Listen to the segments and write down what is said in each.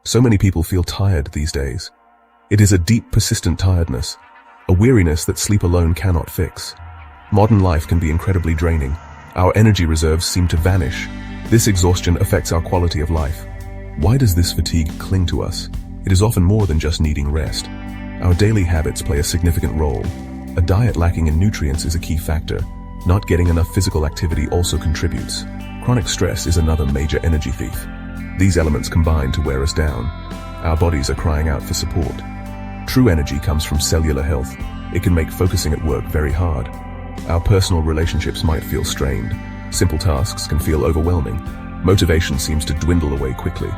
So many people feel tired these days. It is a deep, persistent tiredness, a weariness that sleep alone cannot fix. Modern life can be incredibly draining. Our energy reserves seem to vanish. This exhaustion affects our quality of life. Why does this fatigue cling to us? It is often more than just needing rest. Our daily habits play a significant role. A diet lacking in nutrients is a key factor. Not getting enough physical activity also contributes. Chronic stress is another major energy thief. These elements combine to wear us down. Our bodies are crying out for support. True energy comes from cellular health. It can make focusing at work very hard. Our personal relationships might feel strained. Simple tasks can feel overwhelming. Motivation seems to dwindle away quickly.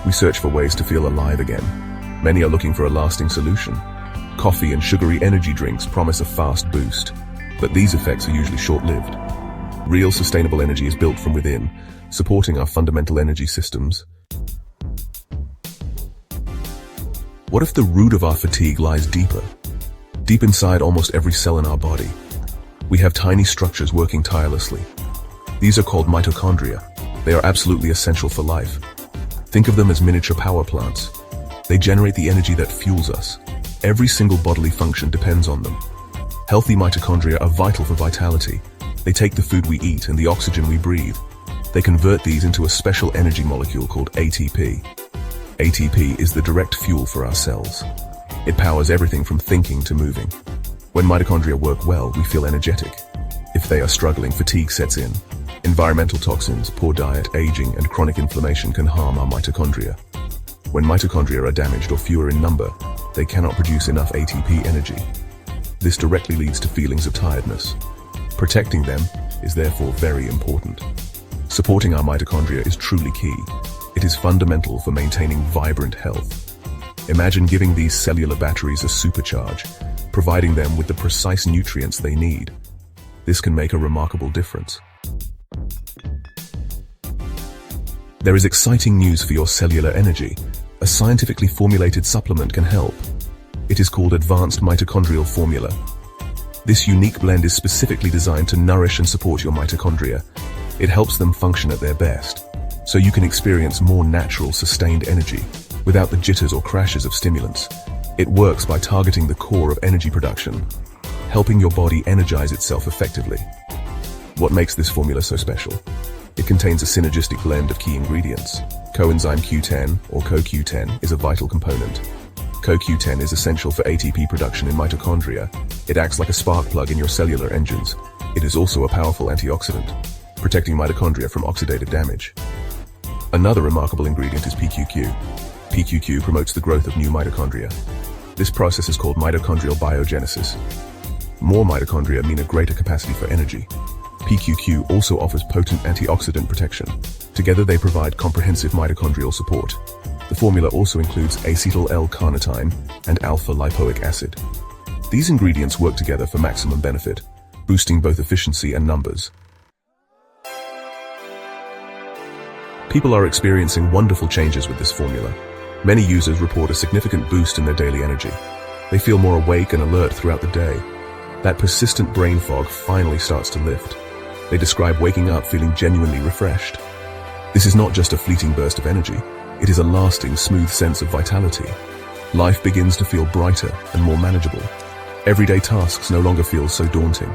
We search for ways to feel alive again. Many are looking for a lasting solution. Coffee and sugary energy drinks promise a fast boost, but these effects are usually short-lived. Real sustainable energy is built from within, supporting our fundamental energy systems. What if the root of our fatigue lies deeper? Deep inside almost every cell in our body, we have tiny structures working tirelessly. These are called mitochondria. They are absolutely essential for life. Think of them as miniature power plants. They generate the energy that fuels us. Every single bodily function depends on them. Healthy mitochondria are vital for vitality. They take the food we eat and the oxygen we breathe. They convert these into a special energy molecule called ATP. ATP is the direct fuel for our cells. It powers everything from thinking to moving. When mitochondria work well, we feel energetic. If they are struggling, fatigue sets in. Environmental toxins, poor diet, aging, and chronic inflammation can harm our mitochondria. When mitochondria are damaged or fewer in number, they cannot produce enough ATP energy. This directly leads to feelings of tiredness. Protecting them is therefore very important. Supporting our mitochondria is truly key. It is fundamental for maintaining vibrant health. Imagine giving these cellular batteries a supercharge, providing them with the precise nutrients they need. This can make a remarkable difference. There is exciting news for your cellular energy. A scientifically formulated supplement can help. It is called Advanced Mitochondrial Formula. This unique blend is specifically designed to nourish and support your mitochondria. It helps them function at their best, so you can experience more natural, sustained energy without the jitters or crashes of stimulants. It works by targeting the core of energy production, helping your body energize itself effectively. What makes this formula so special? It contains a synergistic blend of key ingredients. Coenzyme Q10, or CoQ10, is a vital component. CoQ10 is essential for ATP production in mitochondria. It acts like a spark plug in your cellular engines. It is also a powerful antioxidant, protecting mitochondria from oxidative damage. Another remarkable ingredient is PQQ. PQQ promotes the growth of new mitochondria. This process is called mitochondrial biogenesis. More mitochondria mean a greater capacity for energy. PQQ also offers potent antioxidant protection. Together they provide comprehensive mitochondrial support. The formula also includes acetyl L-carnitine and alpha-lipoic acid. These ingredients work together for maximum benefit, boosting both efficiency and numbers. People are experiencing wonderful changes with this formula. Many users report a significant boost in their daily energy. They feel more awake and alert throughout the day. That persistent brain fog finally starts to lift. They describe waking up feeling genuinely refreshed. This is not just a fleeting burst of energy. It is a lasting, smooth sense of vitality. Life begins to feel brighter and more manageable. Everyday tasks no longer feel so daunting.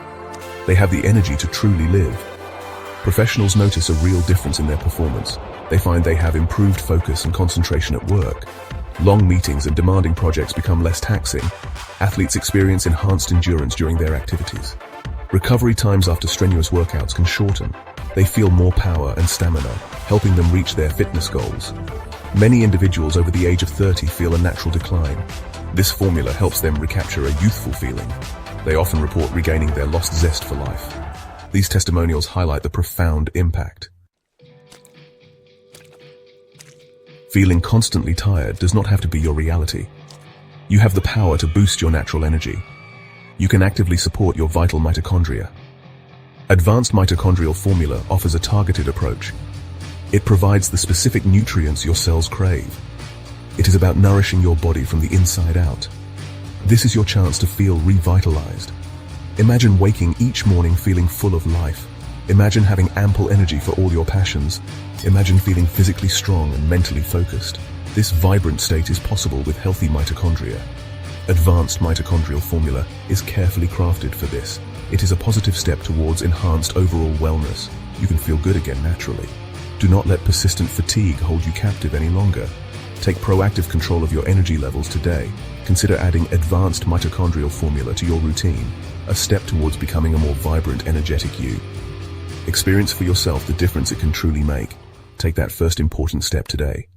They have the energy to truly live. Professionals notice a real difference in their performance. They find they have improved focus and concentration at work. Long meetings and demanding projects become less taxing. Athletes experience enhanced endurance during their activities. Recovery times after strenuous workouts can shorten. They feel more power and stamina, helping them reach their fitness goals. Many individuals over the age of 30 feel a natural decline. This formula helps them recapture a youthful feeling. They often report regaining their lost zest for life. These testimonials highlight the profound impact. Feeling constantly tired does not have to be your reality. You have the power to boost your natural energy. You can actively support your vital mitochondria. Advanced Mitochondrial Formula offers a targeted approach. It provides the specific nutrients your cells crave. It is about nourishing your body from the inside out. This is your chance to feel revitalized. Imagine waking each morning feeling full of life. Imagine having ample energy for all your passions. Imagine feeling physically strong and mentally focused. This vibrant state is possible with healthy mitochondria. Advanced Mitochondrial Formula is carefully crafted for this. It is a positive step towards enhanced overall wellness. You can feel good again naturally. Do not let persistent fatigue hold you captive any longer. Take proactive control of your energy levels today. Consider adding Advanced Mitochondrial Formula to your routine, a step towards becoming a more vibrant, energetic you. Experience for yourself the difference it can truly make. Take that first important step today.